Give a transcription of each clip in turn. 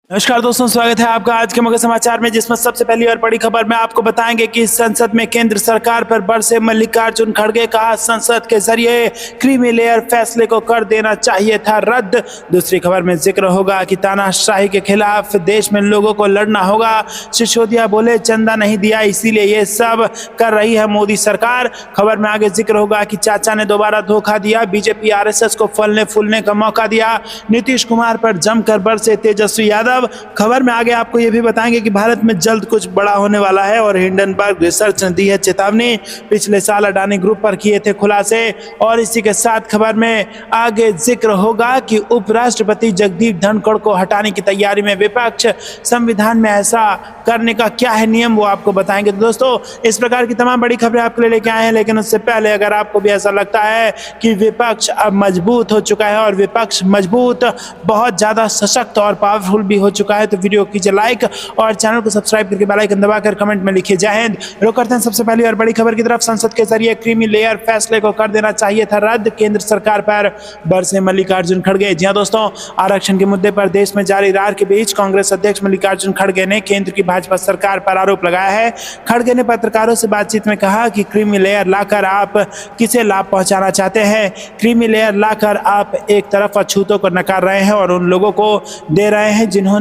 नमस्कार दोस्तों, स्वागत है आपका आज के मगध समाचार में, जिसमें सबसे पहली और बड़ी खबर में आपको बताएंगे कि संसद में केंद्र सरकार पर बरसे मल्लिकार्जुन खड़गे। कहा संसद के जरिए क्रीमी लेयर फैसले को कर देना चाहिए था रद्द। दूसरी खबर में जिक्र होगा कि तानाशाही के खिलाफ देश में लोगों को लड़ना होगा। सिसोदिया बोले चंदा नहीं दिया इसीलिए ये सब कर रही है मोदी सरकार। खबर में आगे जिक्र होगा कि चाचा ने दोबारा धोखा दिया, बीजेपी आरएसएस को फलने फूलने का मौका दिया। नीतीश कुमार पर जमकर बरसे तेजस्वी यादव। खबर में आगे आपको यह भी बताएंगे कि भारत में जल्द कुछ बड़ा होने वाला है और हिंडनबर्ग रिसर्च ने दी है चेतावनी। पिछले साल अडानी ग्रुप पर किए थे खुलासे। और इसी के साथ खबर में आगे जिक्र होगा कि उपराष्ट्रपति जगदीप धनखड़ को हटाने की तैयारी में विपक्ष। संविधान में ऐसा करने का क्या है नियम, वो आपको बताएंगे। तो दोस्तों, इस प्रकार की तमाम बड़ी खबरें आपके लिए लेके आए हैं, लेकिन उससे पहले अगर आपको भी ऐसा लगता है कि विपक्ष अब मजबूत हो चुका है और विपक्ष मजबूत बहुत ज्यादा सशक्त और पावरफुल भी हो चुका है, तो वीडियो कीजिए लाइक और चैनल को सब्सक्राइब करके बेल आइकन दबाकर कमेंट में लिखिए जय हिंद। रुक करते हैं सबसे पहली और बड़ी खबर की तरफ। संसद के जरिए क्रीमी लेयर फैसले को कर देना चाहिए था रद्द, केंद्र सरकार पर बरसे मल्लिकार्जुन खड़गे। जी हां दोस्तों, आरक्षण के मुद्दे पर देश में जारी रार के बीच कांग्रेस अध्यक्ष मल्लिकार्जुन खड़गे ने केंद्र की भाजपा सरकार पर आरोप लगाया है। खड़गे ने पत्रकारों से बातचीत में कहा कि क्रीमी लेयर लाकर आप किसे लाभ पहुंचाना चाहते हैं। क्रीमी लेयर लाकर आप एक तरफ अछूतों को नकार रहे हैं और उन लोगों को दे रहे हैं जिन्होंने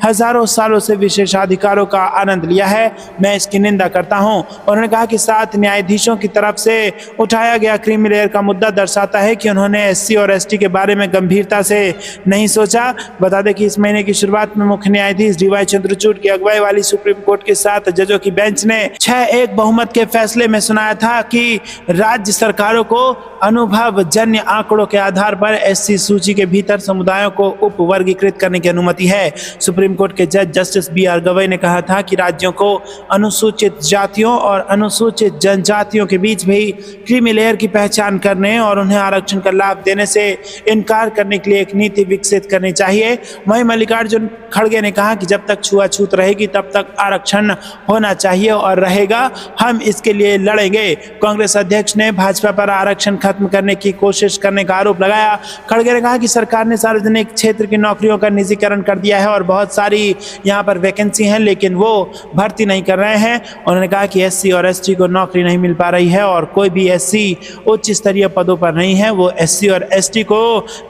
हजारों सालों से विशेषाधिकारों का आनंद लिया है। मैं इसकी निंदा करता हूं। उन्होंने कहा कि 7 न्यायाधीशों की तरफ से उठाया गया क्रीमी लेयर का मुद्दा दर्शाता है कि उन्होंने एससी और एसटी के बारे में गंभीरता से नहीं सोचा। बता दें कि इस महीने की शुरुआत में मुख्य न्यायाधीश डीवाई चंद्रचूड़ की अगुवाई वाली सुप्रीम कोर्ट के 7 जजों की बेंच ने 6-1 बहुमत के फैसले में सुनाया था कि राज्य सरकारों को अनुभव जन्य आंकड़ों के आधार पर एससी सूची के भीतर समुदायों को उपवर्गीकृत करने की अनुमति है। सुप्रीम कोर्ट के जज जस्टिस बी.आर. गवई ने कहा था कि राज्यों को अनुसूचित जातियों और अनुसूचित जनजातियों के बीच भी क्रीमी लेयर की पहचान करने और उन्हें आरक्षण का लाभ देने से इनकार करने के लिए एक नीति विकसित करनी चाहिए। वहीं मल्लिकार्जुन खड़गे ने कहा कि जब तक छुआछूत रहेगी तब तक आरक्षण होना चाहिए और रहेगा, हम इसके लिए लड़ेंगे। कांग्रेस अध्यक्ष ने भाजपा पर आरक्षण खत्म करने की कोशिश करने का आरोप लगाया। खड़गे ने कहा कि सरकार ने सार्वजनिक क्षेत्र की नौकरियों का निजीकरण कर दिया है और बहुत सारी यहाँ पर वैकेंसी हैं, लेकिन वो भर्ती नहीं कर रहे हैं। उन्होंने कहा कि एससी और एसटी को नौकरी नहीं मिल पा रही है और कोई भी एससी उच्च स्तरीय पदों पर नहीं है। वो एससी और एसटी को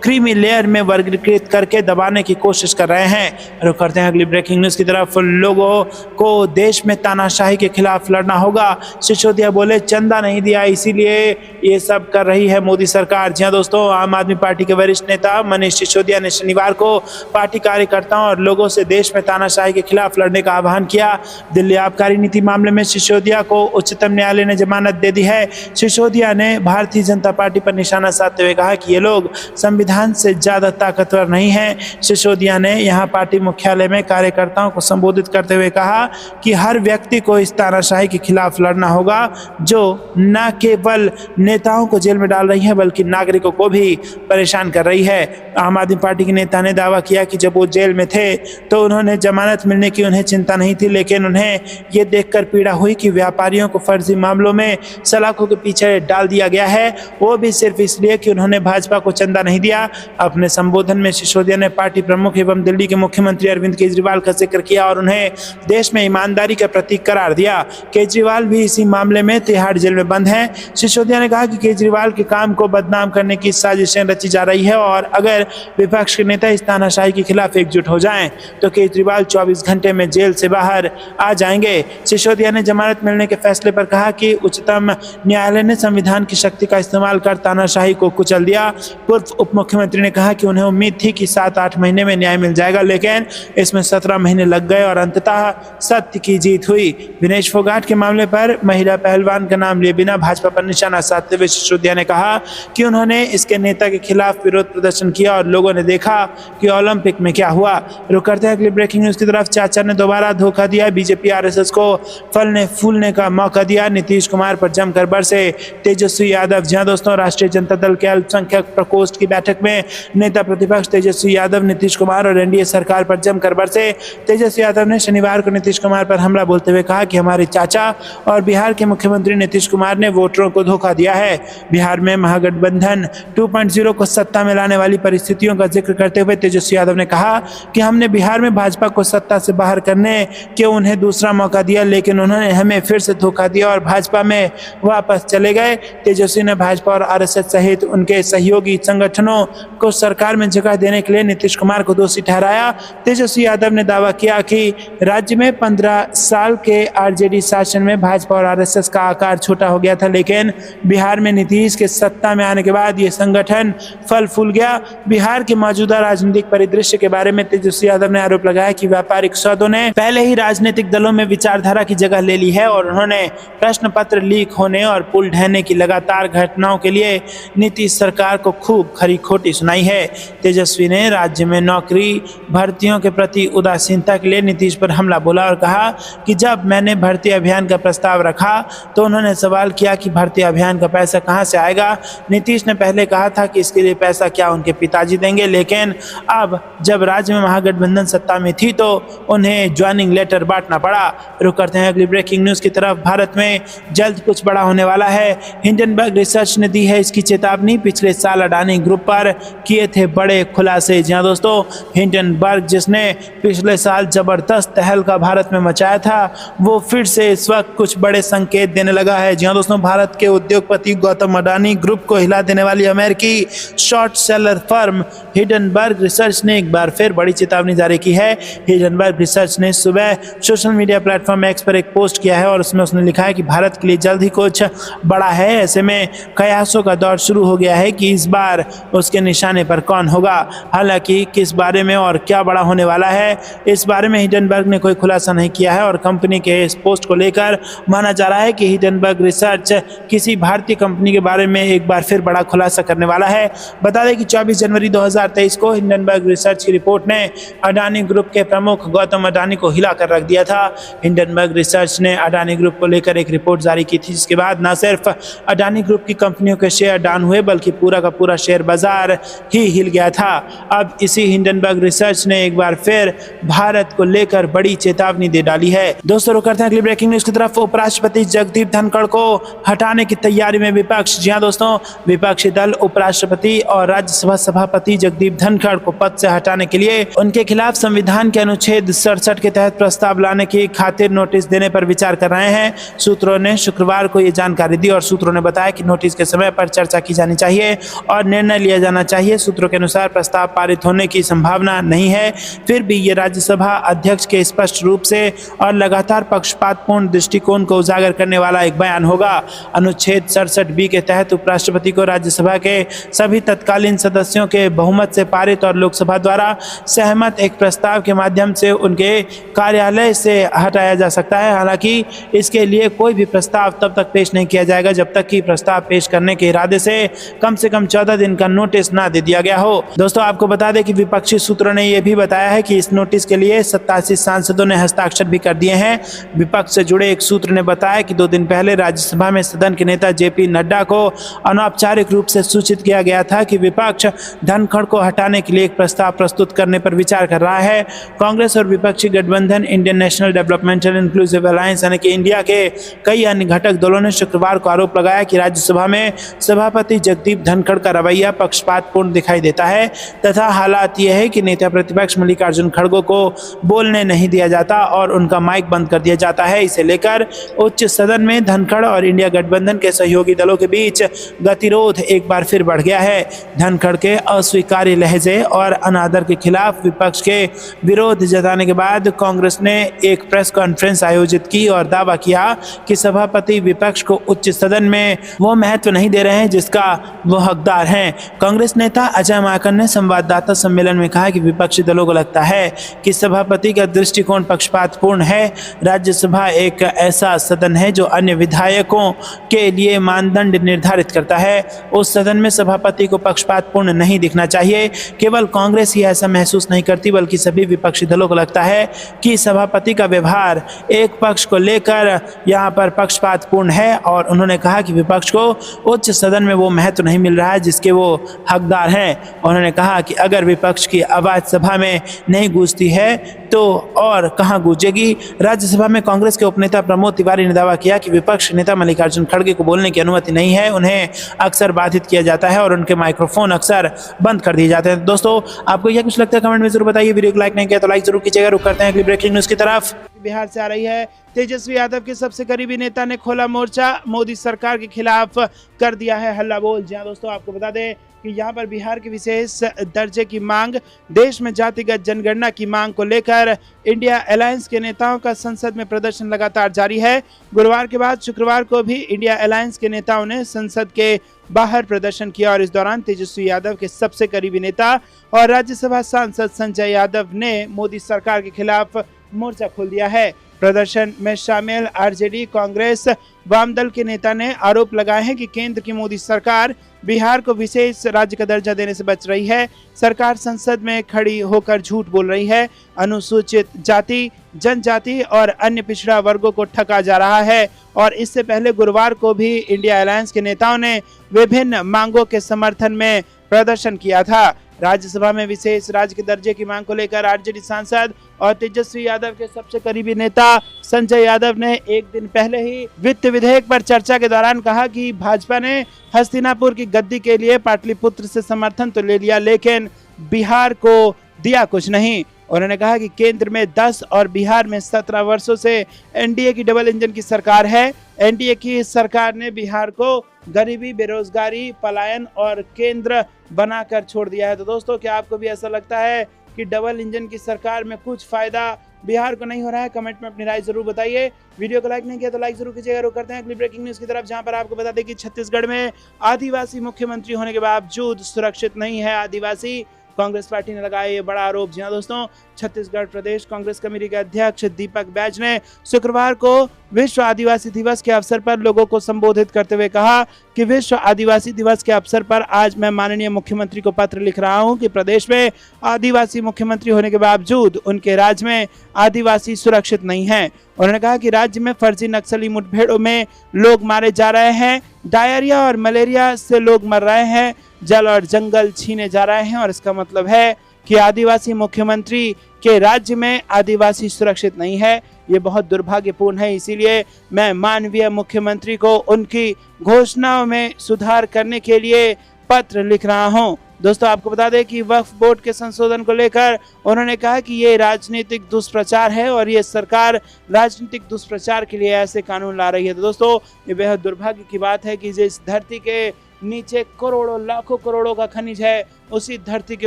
क्रीमी लेयर में वर्गीकृत करके दबाने की कोशिश कर रहे हैं। रुक करते हैं अगली ब्रेकिंग न्यूज की तरफ। लोगों को देश में तानाशाही के खिलाफ लड़ना होगा। सिसोदिया बोले चंदा नहीं दिया इसीलिए ये सब कर रही है मोदी सरकार। जी हां दोस्तों, आम आदमी पार्टी के वरिष्ठ नेता मनीष सिसोदिया ने शनिवार को पार्टी कार्यकर्ताओं और लोगों से देश में तानाशाही के खिलाफ लड़ने का आह्वान किया। दिल्ली आबकारी नीति मामले में सिसोदिया को उच्चतम न्यायालय ने जमानत दे दी है। सिसोदिया ने भारतीय जनता पार्टी पर निशाना साधते हुए कहा कि ये लोग संविधान से ज्यादा ताकतवर नहीं हैं। सिसोदिया ने यहां पार्टी मुख्यालय में कार्यकर्ताओं को संबोधित करते हुए कहा कि हर व्यक्ति को इस तानाशाही के खिलाफ लड़ना होगा जो न केवल नेताओं को जेल में डाल रही है बल्कि नागरिकों को भी परेशान कर रही है। आम आदमी पार्टी के नेता ने दावा किया कि जब वो जेल में थे तो उन्होंने जमानत मिलने की उन्हें चिंता नहीं थी, लेकिन उन्हें ये देखकर पीड़ा हुई कि व्यापारियों को फर्जी मामलों में सलाखों के पीछे डाल दिया गया है, वो भी सिर्फ इसलिए कि उन्होंने भाजपा को चंदा नहीं दिया। अपने संबोधन में सिसोदिया ने पार्टी प्रमुख एवं दिल्ली के मुख्यमंत्री अरविंद केजरीवाल का जिक्र किया और उन्हें देश में ईमानदारी का प्रतीक करार दिया। केजरीवाल भी इसी मामले में तिहाड़ जेल में बंद हैं। सिसोदिया ने कहा कि केजरीवाल के काम को बदनाम करने की साजिशें रची जा रही है और अगर विपक्ष के नेता इस तानाशाही के खिलाफ एकजुट हो जाएं तो केजरीवाल 24 घंटे में जेल से बाहर आ जाएंगे। सिसोदिया ने जमानत मिलने के फैसले पर कहा कि उच्चतम न्यायालय ने संविधान की शक्ति का इस्तेमाल कर तानाशाही को कुचल दिया। पूर्व उप मुख्यमंत्री ने कहा कि उन्हें उम्मीद थी कि 7-8 महीने में न्याय मिल जाएगा, लेकिन इसमें 17 महीने लग गए और अंततः सत्य की जीत हुई। विनेश फोगाट के मामले पर महिला पहलवान का नाम लिए बिना भाजपा पर निशाना साधते हुए सिसोदिया ने कहा कि उन्होंने इसके नेता के खिलाफ विरोध प्रदर्शन किया और लोगों ने देखा कि ओलंपिक में क्या हुआ। रुक करते हैं अगली ब्रेकिंग न्यूज की तरफ। चाचा ने दोबारा धोखा दिया, बीजेपी आरएसएस को फलने फूलने का मौका दिया। नीतीश कुमार पर जमकर बरसे तेजस्वी यादव। जहां दोस्तों, राष्ट्रीय जनता दल के अल्पसंख्यक प्रकोष्ठ की बैठक में नेता प्रतिपक्ष तेजस्वी यादव नीतीश कुमार और एनडीए सरकार पर जमकर बरसे। तेजस्वी यादव ने शनिवार को नीतीश कुमार पर हमला बोलते हुए कहा कि हमारे चाचा और बिहार के मुख्यमंत्री नीतीश कुमार ने वोटरों को धोखा दिया है। बिहार में महागठबंधन 2.0 को सत्ता में लाने वाली परिस्थितियों का जिक्र करते हुए तेजस्वी यादव ने कहा कि कि हमने बिहार में भाजपा को सत्ता से बाहर करने के उन्हें दूसरा मौका दिया, लेकिन उन्होंने हमें फिर से धोखा दिया और भाजपा में वापस चले गए। तेजस्वी ने भाजपा और आरएसएस सहित उनके सहयोगी संगठनों को सरकार में जगह देने के लिए नीतीश कुमार को दोषी ठहराया। तेजस्वी यादव ने दावा किया कि राज्य में 15 साल के आरजेडी शासन में भाजपा और आरएसएस का आकार छोटा हो गया था, लेकिन बिहार में नीतीश के सत्ता में आने के बाद ये संगठन फल फूल गया। बिहार के मौजूदा राजनीतिक परिदृश्य के बारे में तेजस्वी यादव ने आरोप लगाया कि व्यापारिक सौदों ने पहले ही राजनीतिक दलों में विचारधारा की जगह ले ली है और उन्होंने प्रश्न पत्र लीक होने और पुल ढहने की लगातार घटनाओं के लिए नीतीश सरकार को खूब खरी खोटी सुनाई है। तेजस्वी ने राज्य में नौकरी भर्तियों के प्रति उदासीनता के लिए नीतीश पर हमला बोला और कहा कि जब मैंने भर्ती अभियान का प्रस्ताव रखा तो उन्होंने सवाल किया कि भर्ती अभियान का पैसा कहां से आएगा। नीतीश ने पहले कहा था कि इसके लिए पैसा क्या उनके पिताजी देंगे, लेकिन अब जब राज्य में महागठबंधन सत्ता में थी तो उन्हें ज्वाइनिंग लेटर बांटना पड़ा। रुक करते हैं अगली ब्रेकिंग न्यूज की तरफ। भारत में जल्द कुछ बड़ा होने वाला है। हिंडनबर्ग रिसर्च ने दी है इसकी चेतावनी। पिछले साल अडानी ग्रुप पर किए थे बड़े खुलासे। जी हाँ दोस्तों, हिंडनबर्ग जिसने पिछले साल जबरदस्त तहलका भारत में मचाया था, वो फिर से इस वक्त कुछ बड़े संकेत देने लगा है। जी हाँ दोस्तों, भारत के उद्योगपति गौतम अडानी ग्रुप को हिला देने वाली अमेरिकी short seller firm Hindenburg research ने एक बार फिर बड़ी चेतावनी जारी की है। हिंडनबर्ग रिसर्च ने सुबह सोशल मीडिया प्लेटफॉर्म एक्स पर एक पोस्ट किया है और उसमें उसने लिखा है कि भारत के लिए जल्द ही कुछ बड़ा है। ऐसे में कयासों का दौर शुरू हो गया है कि इस बार उसके निशाने पर कौन होगा। हालांकि किस बारे में और क्या बड़ा होने वाला है, इस बारे में हिंडनबर्ग ने कोई खुलासा नहीं किया है और कंपनी के इस पोस्ट को लेकर माना जा रहा है कि हिंडनबर्ग रिसर्च किसी भारतीय कंपनी के बारे में एक बार फिर बड़ा खुलासा करने वाला है। बता दें कि 24 जनवरी 2023 को हिंडनबर्ग रिसर्च की रिपोर्ट ने अडानी ग्रुप के प्रमुख गौतम अडानी को हिलाकर रख दिया था। हिंडनबर्ग रिसर्च ने अडानी ग्रुप को लेकर एक रिपोर्ट जारी की थी, जिसके बाद न सिर्फ अडानी ग्रुप की कंपनियों के शेयर डाउन हुए बल्कि पूरा का पूरा शेयर बाजार ही हिल गया था। अब इसी हिंडनबर्ग रिसर्च ने एक बार फिर भारत को लेकर बड़ी चेतावनी दे डाली है। दोस्तों रुक करते हैं अगली ब्रेकिंग न्यूज की तरफ। उपराष्ट्रपति जगदीप धनखड़ को हटाने की तैयारी में विपक्ष। जी हां दोस्तों, विपक्षी दल उपराष्ट्रपति और राज्यसभा सभापति जगदीप धनखड़ को पद से हटाने के लिए उनके खिलाफ संविधान के अनुच्छेद 67 के तहत प्रस्ताव लाने की खातिर नोटिस देने पर विचार कर रहे हैं। सूत्रों ने शुक्रवार को ये जानकारी दी और सूत्रों ने बताया कि नोटिस के समय पर चर्चा की जानी चाहिए और निर्णय लिया जाना चाहिए। सूत्रों के अनुसार प्रस्ताव पारित होने की संभावना नहीं है, फिर भी ये राज्यसभा अध्यक्ष के स्पष्ट रूप से और लगातार पक्षपातपूर्ण दृष्टिकोण को उजागर करने वाला एक बयान होगा। अनुच्छेद 67B के तहत उपराष्ट्रपति को राज्यसभा के सभी तत्कालीन सदस्यों के बहुमत से पारित और लोकसभा द्वारा सहमत एक प्रस्ताव के माध्यम से उनके कार्यालय से हटाया जा सकता है। हालांकि इसके लिए कोई भी प्रस्ताव तब तक पेश नहीं किया जाएगा जब तक कि प्रस्ताव पेश करने के इरादे से कम 14 दिन का नोटिस ना दे दिया गया हो। दोस्तों आपको बता दें कि विपक्षी सूत्रों ने यह भी बताया है कि इस नोटिस के लिए 87 सांसदों ने हस्ताक्षर भी कर दिए हैं। विपक्ष से जुड़े एक सूत्र ने बताया कि 2 दिन पहले राज्यसभा में सदन के नेता जेपी नड्डा को अनौपचारिक रूप से सूचित किया गया था कि विपक्ष धनखड़ को हटाने के लिए एक प्रस्ताव प्रस्तुत करने पर विचार कर रहा है। कांग्रेस और विपक्षी गठबंधन Indian national developmental inclusive alliance यानी कि इंडिया के कई अन्य घटक दलों ने शुक्रवार को आरोप लगाया कि राज्यसभा में सभापति जगदीप धनखड़ का रवैया पक्षपातपूर्ण दिखाई देता है तथा हालात यह है कि नेता प्रतिपक्ष मल्लिकार्जुन खड़गे को बोलने नहीं दिया जाता और उनका माइक बंद कर दिया जाता है। इसे लेकर उच्च सदन में धनखड़ और इंडिया गठबंधन के सहयोगी दलों के बीच गतिरोध एक बार फिर बढ़ गया है। धनखड़ के अस्वीकार्य लहजे और अनादर के खिलाफ विपक्ष के विरोध जताने के बाद कांग्रेस ने एक प्रेस कॉन्फ्रेंस आयोजित की और दावा किया कि सभापति विपक्ष को उच्च सदन में वो महत्व नहीं दे रहे हैं जिसका वो हकदार हैं। कांग्रेस नेता अजय माकन ने संवाददाता सम्मेलन में कहा कि विपक्षी दलों को लगता है कि सभापति का दृष्टिकोण पक्षपातपूर्ण है। राज्यसभा एक ऐसा सदन है जो अन्य विधायकों के लिए मानदंड निर्धारित करता है। उस सदन में सभापति को पक्षपातपूर्ण नहीं दिखना चाहिए। केवल कांग्रेस ही ऐसा महसूस नहीं करती बल्कि सभी विपक्षी दलों को लगता है कि सभापति का व्यवहार एक पक्ष को लेकर यहाँ पर पक्षपातपूर्ण है और उन्होंने कहा कि विपक्ष को उच्च सदन में वो महत्व नहीं मिल रहा है जिसके वो हकदार हैं। उन्होंने कहा कि अगर विपक्ष की आवाज़ सभा में नहीं गूंजती है तो और कहां गूंजेगी। राज्यसभा में कांग्रेस के उपनेता प्रमोद तिवारी ने दावा किया कि विपक्ष नेता मल्लिकार्जुन खड़गे को बोलने की अनुमति नहीं है, उन्हें अक्सर बाधित किया जाता है और उनके माइक्रोफोन अक्सर बंद कर दिए जाते हैं। दोस्तों आपको यह कुछ लगता है कमेंट कमेंट में जरूर बताइए। वीडियो को लाइक नहीं किया तो लाइक जरूर कीजिएगा। रुक करते हैं अगली ब्रेकिंग न्यूज की तरफ। बिहार से आ रही है। तेजस्वी यादव के सबसे करीबी नेता ने खोला मोर्चा, मोदी सरकार के खिलाफ कर दिया है हल्ला बोल। जी हाँ दोस्तों, आपको बता दें कि यहाँ पर बिहार की विशेष दर्जे की मांग, देश में जातिगत जनगणना की मांग को लेकर इंडिया अलायंस के नेताओं का संसद में प्रदर्शन लगातार जारी है। गुरुवार के बाद शुक्रवार को भी इंडिया अलायंस के नेताओं ने संसद के बाहर प्रदर्शन किया और इस दौरान तेजस्वी यादव के सबसे करीबी नेता और राज्यसभा सांसद संजय यादव ने मोदी सरकार के खिलाफ मोर्चा खोल दिया है। प्रदर्शन में शामिल आरजेडी, कांग्रेस, वाम दल के नेता ने आरोप लगाए हैं कि केंद्र की मोदी सरकार बिहार को विशेष राज्य का दर्जा देने से बच रही है। सरकार संसद में खड़ी होकर झूठ बोल रही है। अनुसूचित जाति, जनजाति और अन्य पिछड़ा वर्गों को ठगा जा रहा है। और इससे पहले गुरुवार को भी इंडिया अलायंस के नेताओं ने विभिन्न मांगों के समर्थन में प्रदर्शन किया था। राज्यसभा में विशेष राज्य के दर्जे की मांग को लेकर आरजेडी सांसद और तेजस्वी यादव के सबसे करीबी नेता संजय यादव ने एक दिन पहले ही वित्त विधेयक पर चर्चा के दौरान कहा कि भाजपा ने हस्तिनापुर की गद्दी के लिए पाटलिपुत्र से समर्थन तो ले लिया, लेकिन बिहार को दिया कुछ नहीं। उन्होंने कहा कि केंद्र में 10 और बिहार में 17 वर्षों से एनडीए की डबल इंजन की सरकार है। एनडीए की सरकार ने बिहार को गरीबी, बेरोजगारी, पलायन और केंद्र बनाकर छोड़ दिया है। तो दोस्तों, क्या आपको भी ऐसा लगता है कि डबल इंजन की सरकार में कुछ फायदा बिहार को नहीं हो रहा है? कमेंट में अपनी राय जरूर बताइए। वीडियो को लाइक नहीं किया तो लाइक जरूर कीजिएगा। रुक करते हैं अगली ब्रेकिंग न्यूज की तरफ, जहां पर आपको बता दें कि छत्तीसगढ़ में आदिवासी मुख्यमंत्री होने के बावजूद सुरक्षित नहीं है आदिवासी। कांग्रेस पार्टी ने लगाया ये बड़ा आरोप। जी हां दोस्तों, छत्तीसगढ़ प्रदेश कांग्रेस कमेटी के अध्यक्ष दीपक बैज ने शुक्रवार को विश्व आदिवासी दिवस के अवसर पर लोगों को संबोधित करते हुए कहा कि विश्व आदिवासी दिवस के अवसर पर आज मैं माननीय मुख्यमंत्री को पत्र लिख रहा हूं कि प्रदेश में आदिवासी मुख्यमंत्री होने के बावजूद उनके राज्य में आदिवासी सुरक्षित नहीं है। उन्होंने कहा कि राज्य में फर्जी नक्सली मुठभेड़ों में लोग मारे जा रहे हैं, डायरिया और मलेरिया से लोग मर रहे हैं, जल और जंगल छीने जा रहे हैं और इसका मतलब है कि आदिवासी मुख्यमंत्री के राज्य में आदिवासी सुरक्षित नहीं है। ये बहुत दुर्भाग्यपूर्ण है। इसीलिए मैं माननीय मुख्यमंत्री को उनकी घोषणाओं में सुधार करने के लिए पत्र लिख रहा हूं। दोस्तों, आपको बता दें कि वक्फ बोर्ड के संशोधन को लेकर उन्होंने कहा कि ये राजनीतिक दुष्प्रचार है और ये सरकार राजनीतिक दुष्प्रचार के लिए ऐसे कानून ला रही है। तो दोस्तों, ये बेहद दुर्भाग्य की बात है कि जिस धरती के नीचे करोड़ों लाखों करोड़ों का खनिज है, उसी धरती के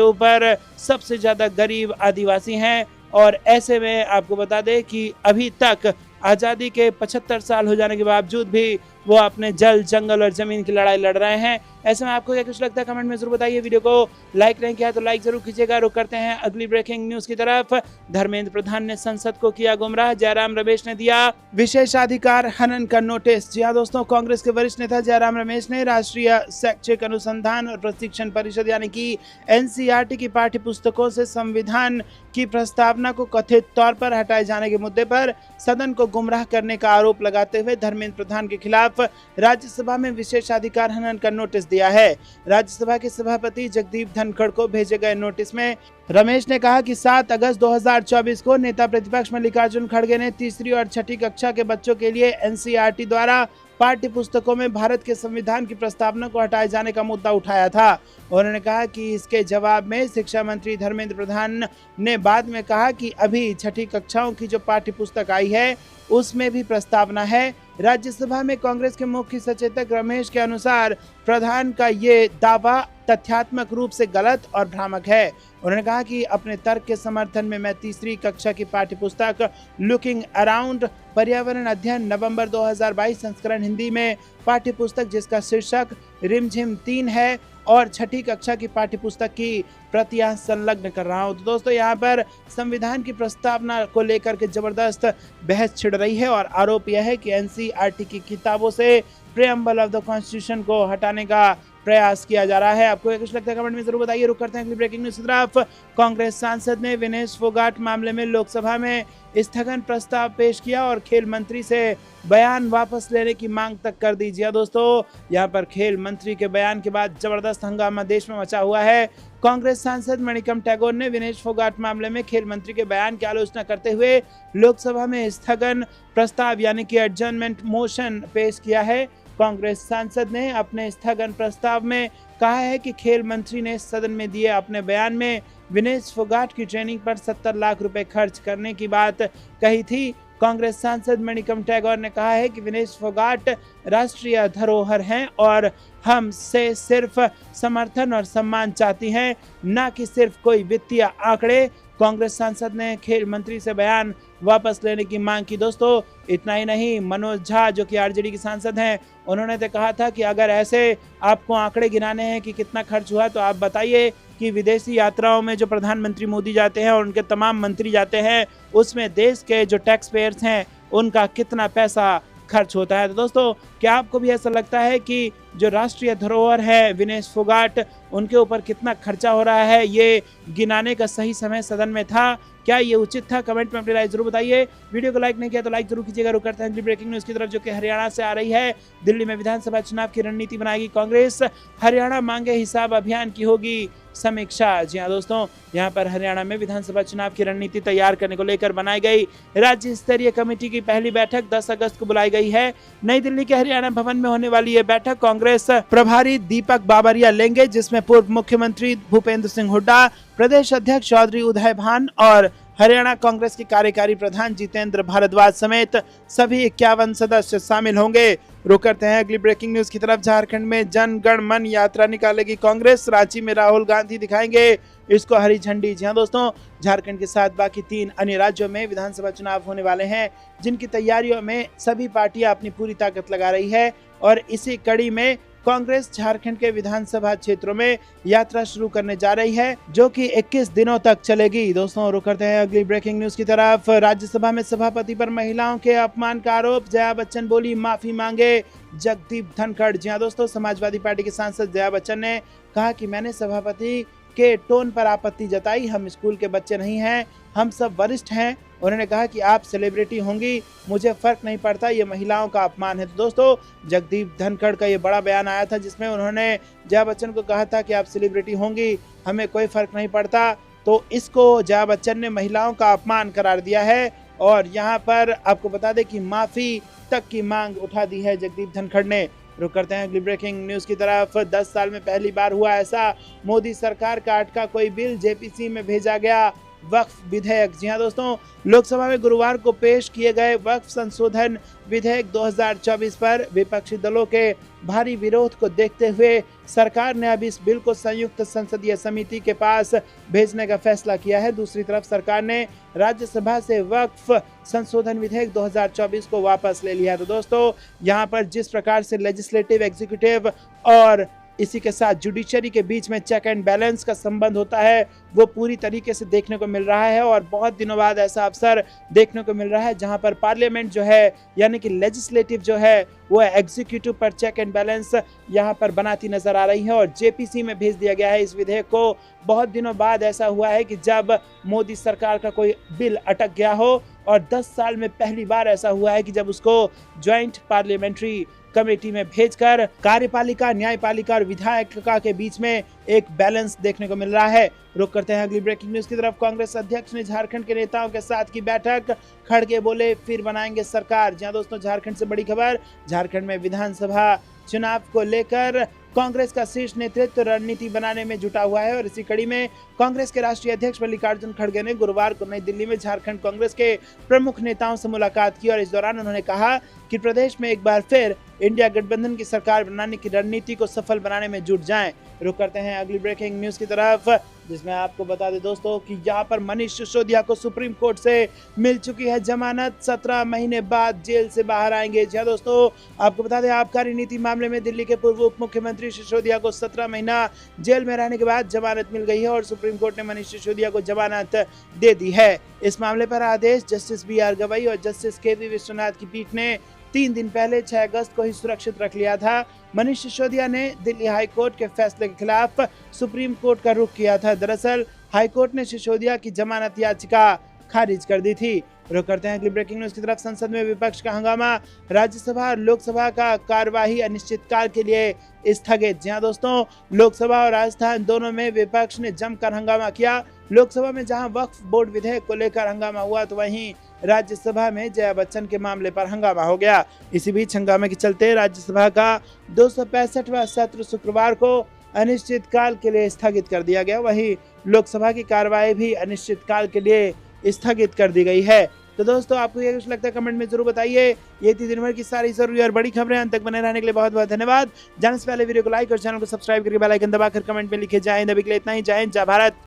ऊपर सबसे ज्यादा गरीब आदिवासी हैं। और ऐसे में आपको बता दें कि अभी तक आज़ादी के 75 साल हो जाने के बावजूद भी वो अपने जल, जंगल और जमीन की लड़ाई लड़ रहे हैं। ऐसे में आपको क्या कुछ लगता है? कमेंट में जरूर बताइए। वीडियो को लाइक नहीं किया तो लाइक जरूर कीजिएगा। रुक करते हैं अगली ब्रेकिंग न्यूज की तरफ। धर्मेंद्र प्रधान ने संसद को किया गुमराह, जयराम रमेश ने दिया विशेषाधिकार हनन का नोटिस। जी हाँ दोस्तों, कांग्रेस के वरिष्ठ नेता जयराम रमेश ने राष्ट्रीय शैक्षिक अनुसंधान और प्रशिक्षण परिषद यानी कि एनसीईआरटी की पाठ्य पुस्तकों से संविधान की प्रस्तावना को कथित तौर पर हटाए जाने के मुद्दे पर सदन को गुमराह करने का आरोप लगाते हुए धर्मेंद्र प्रधान के खिलाफ राज्यसभा में विशेषाधिकार हनन का नोटिस दिया है। राज्यसभा के सभापति जगदीप धनखड़ को भेजे गए नोटिस में रमेश ने कहा कि 7 अगस्त 2024 को नेता प्रतिपक्ष मल्लिकार्जुन खड़गे ने तीसरी और छठी कक्षा के बच्चों के लिए एनसीईआरटी द्वारा पाठ्य पुस्तकों में भारत के संविधान की प्रस्तावना को हटाए जाने का मुद्दा उठाया था। उन्होंने कहा कि इसके जवाब में शिक्षा मंत्री धर्मेंद्र प्रधान ने बाद में कहा कि अभी छठी कक्षाओं की जो पाठ्य पुस्तक आई है उसमें भी प्रस्तावना है। राज्यसभा में कांग्रेस के मुख्य सचेतक रमेश के अनुसार प्रधान का ये दावा तथ्यात्मक रूप से गलत और भ्रामक है। उन्होंने कहा कि अपने तर्क के समर्थन में मैं तीसरी कक्षा की पाठ्य पुस्तक लुकिंग अराउंड पर्यावरण अध्ययन नवंबर 2022 संस्करण हिंदी में पाठ्य पुस्तक जिसका शीर्षक रिमझिम 3 है और छठी कक्षा की पाठ्य पुस्तक की प्रतियां संलग्न कर रहा हूं। तो दोस्तों, यहाँ पर संविधान की प्रस्तावना को लेकर के जबरदस्त बहस छिड़ रही है और आरोप यह है कि एनसीईआरटी की किताबों से प्रीएम्बल ऑफ द कॉन्स्टिट्यूशन को हटाने का प्रयास किया जा रहा है। आपको कुछ लगता है? कमेंट में जरूर बताइए। रुक करते हैं अगली ब्रेकिंग न्यूज की तरफ। कांग्रेस सांसद ने विनेश फोगाट मामले में लोकसभा में स्थगन प्रस्ताव पेश किया और खेल मंत्री से बयान वापस लेने की मांग तक कर दी। जी दोस्तों, यहाँ पर खेल मंत्री के बयान के बाद जबरदस्त हंगामा देश में मचा हुआ है। कांग्रेस सांसद मणिकम टैगोर ने विनेश फोगाट मामले में खेल मंत्री के बयान की आलोचना करते हुए लोकसभा में स्थगन प्रस्ताव यानी कि एडजर्नमेंट मोशन पेश किया है। कांग्रेस सांसद ने अपने स्थगन प्रस्ताव में कहा है कि खेल मंत्री ने सदन में दिए अपने बयान में विनेश फोगाट की ट्रेनिंग पर 70 लाख रुपए खर्च करने की बात कही थी। कांग्रेस सांसद मणिकम टैगोर ने कहा है कि विनेश फोगाट राष्ट्रीय धरोहर हैं और हम से सिर्फ समर्थन और सम्मान चाहती हैं, न कि सिर्फ कोई वित्तीय आंकड़े। कांग्रेस सांसद ने खेल मंत्री से बयान वापस लेने की मांग की। दोस्तों इतना ही नहीं, मनोज झा जो कि आरजेडी के सांसद हैं, उन्होंने तो कहा था कि अगर ऐसे आपको आंकड़े गिनाने हैं कि कितना खर्च हुआ तो आप बताइए कि विदेशी यात्राओं में जो प्रधानमंत्री मोदी जाते हैं और उनके तमाम मंत्री जाते हैं उसमें देश के जो टैक्स पेयर्स हैं उनका कितना पैसा खर्च होता है। तो दोस्तों क्या आपको भी ऐसा लगता है कि जो राष्ट्रीय धरोहर है विनेश फोगाट, उनके ऊपर कितना खर्चा हो रहा है, ये गिनाने का सही समय सदन में था? क्या ये उचित था? कमेंट में अपनी राय जरूर बताइए। वीडियो को लाइक नहीं किया तो लाइक जरूर कीजिएगा। रुक करते हैं अगली ब्रेकिंग न्यूज की तरफ, जो कि हरियाणा से आ रही है। दिल्ली में विधानसभा चुनाव की रणनीति बनाएगी कांग्रेस, हरियाणा मांगे हिसाब अभियान की होगी समीक्षा। जी हाँ दोस्तों, यहाँ पर हरियाणा में विधानसभा चुनाव की रणनीति तैयार करने को लेकर बनाई गई राज्य स्तरीय कमेटी की पहली बैठक 10 अगस्त को बुलाई गई है। नई दिल्ली के हरियाणा भवन में होने वाली ये बैठक कांग्रेस प्रभारी दीपक बाबरिया लेंगे, जिसमें पूर्व मुख्यमंत्री भूपेंद्र सिंह हुड्डा, प्रदेश अध्यक्ष चौधरी उदय भान और हरियाणा कांग्रेस के कार्यकारी प्रधान जितेंद्र भारद्वाज समेत सभी 51 सदस्य शामिल होंगे। रुक करते हैं अगली ब्रेकिंग न्यूज की तरफ। झारखंड में जन गण मन यात्रा निकालेगी कांग्रेस, रांची में राहुल गांधी दिखाएंगे इसको हरी झंडी। जी हाँ दोस्तों, झारखंड के साथ बाकी 3 अन्य राज्यों में विधानसभा चुनाव होने वाले हैं, जिनकी तैयारियों में सभी पार्टियां अपनी पूरी ताकत लगा रही है और इसी कड़ी में कांग्रेस झारखंड के विधानसभा क्षेत्रों में यात्रा शुरू करने जा रही है, जो कि 21 दिनों तक चलेगी। दोस्तों रुक करते हैं अगली ब्रेकिंग न्यूज की तरफ। राज्यसभा में सभापति पर महिलाओं के अपमान का आरोप, जया बच्चन बोली माफी मांगे जगदीप धनखड़। जी हाँ दोस्तों, समाजवादी पार्टी के सांसद जया बच्चन ने कहा कि मैंने सभापति के टोन पर आपत्ति जताई, हम स्कूल के बच्चे नहीं हैं, हम सब वरिष्ठ हैं। उन्होंने कहा कि आप सेलिब्रिटी होंगी, मुझे फर्क नहीं पड़ता, ये महिलाओं का अपमान है। तो दोस्तों जगदीप धनखड़ का ये बड़ा बयान आया था, जिसमें उन्होंने जया बच्चन को कहा था कि आप सेलिब्रिटी होंगी, हमें कोई फर्क नहीं पड़ता। तो इसको जया बच्चन ने महिलाओं का अपमान करार दिया है और यहाँ पर आपको बता दें कि माफी तक की मांग उठा दी है जगदीप धनखड़ ने। रुक करते हैं अगली ब्रेकिंग न्यूज की तरफ। 10 साल में पहली बार हुआ ऐसा, मोदी सरकार का अटका कोई बिल जेपीसी में भेजा गया वक्फ विधेयक। जी हाँ दोस्तों, लोकसभा में गुरुवार को पेश किए गए वक्फ संशोधन विधेयक 2024 पर विपक्षी दलों के भारी विरोध को देखते हुए सरकार ने अब इस बिल को संयुक्त संसदीय समिति के पास भेजने का फैसला किया है। दूसरी तरफ सरकार ने राज्यसभा से वक्फ संशोधन विधेयक 2024 को वापस ले लिया। तो दोस्तों यहाँ पर जिस प्रकार से लेजिस्लेटिव, एग्जीक्यूटिव और इसी के साथ जुडिशरी के बीच में चेक एंड बैलेंस का संबंध होता है, वो पूरी तरीके से देखने को मिल रहा है और बहुत दिनों बाद ऐसा अवसर देखने को मिल रहा है जहां पर पार्लियामेंट जो है यानी कि लेजिस्लेटिव जो है वो एग्जीक्यूटिव पर चेक एंड बैलेंस यहां पर बनाती नजर आ रही है और जेपीसी में भेज दिया गया है इस विधेयक को। बहुत दिनों बाद ऐसा हुआ है कि जब मोदी सरकार का कोई बिल अटक गया हो और 10 साल में पहली बार ऐसा हुआ है कि जब उसको ज्वाइंट पार्लियामेंट्री कमेटी में भेजकर कार्यपालिका, न्यायपालिका और विधायिका के बीच में एक बैलेंस देखने को मिल रहा है। रुक करते हैं अगली ब्रेकिंग न्यूज की तरफ। कांग्रेस अध्यक्ष ने झारखंड के नेताओं के साथ की बैठक, खड़गे बोले फिर बनाएंगे सरकार। जहां दोस्तों झारखंड से बड़ी खबर, झारखंड में विधानसभा चुनाव को लेकर कांग्रेस का शीर्ष नेतृत्व रणनीति बनाने में जुटा हुआ है और इसी कड़ी में कांग्रेस के राष्ट्रीय अध्यक्ष मल्लिकार्जुन खड़गे ने गुरुवार को नई दिल्ली में झारखंड कांग्रेस के प्रमुख नेताओं से मुलाकात की और इस दौरान उन्होंने कहा कि प्रदेश में एक बार फिर इंडिया गठबंधन की सरकार बनाने की रणनीति को सफल बनाने में जुट जाएं। रुक करते हैं अगली ब्रेकिंग न्यूज की तरफ, जिसमें आपको बता दें दोस्तों कि यहाँ पर मनीष सिसोदिया को सुप्रीम कोर्ट से मिल चुकी है जमानत, 17 महीने बाद जेल से बाहर आएंगे। जी दोस्तों, आपको बता दें आबकारी नीति मामले में दिल्ली के पूर्व उप मुख्यमंत्री सिसोदिया को 17 महीना जेल में रहने के बाद जमानत मिल गई है और सुप्रीम कोर्ट ने मनीष सिसोदिया को जमानत दे दी है। इस मामले पर आदेश जस्टिस BR गवई और जस्टिस KV विश्वनाथ की पीठ ने 3 दिन पहले 6 अगस्त को ही सुरक्षित रख लिया था। मनीष सिसोदिया ने दिल्ली हाई कोर्ट के फैसले के खिलाफ सुप्रीम कोर्ट का रुख किया था। दरअसल हाई कोर्ट ने सिसोदिया की जमानत याचिका खारिज कर दी थी। रुक करते हैं अगली ब्रेकिंग न्यूज की तरफ। संसद में विपक्ष का हंगामा, राज्यसभा और लोकसभा का कार्यवाही अनिश्चितकाल के लिए स्थगित। जी हाँ दोस्तों, लोकसभा और राजस्थान दोनों में विपक्ष ने जमकर हंगामा किया। लोकसभा में जहां वक्फ बोर्ड विधेयक को लेकर हंगामा हुआ तो वहीं राज्यसभा में जया बच्चन के मामले पर हंगामा हो गया। इसी बीच हंगामे के चलते राज्यसभा का 265वां सत्र शुक्रवार को अनिश्चितकाल के लिए स्थगित कर दिया गया। वहीं लोकसभा की कार्रवाई भी अनिश्चितकाल के लिए स्थगित कर दी गई है। तो दोस्तों, आपको ये कुछ लगता है कमेंट में जरूर बताइए। ये थी दिन भर की सारी जरूरी और बड़ी खबरें। अंत तक बने रहने के लिए बहुत बहुत धन्यवाद। जाने से पहले वीडियो को लाइक और चैनल को सब्सक्राइब करके बेल आइकन दबाकर कमेंट में लिखे जय हिंद। अभी के लिए इतना ही। जय हिंद, जय भारत।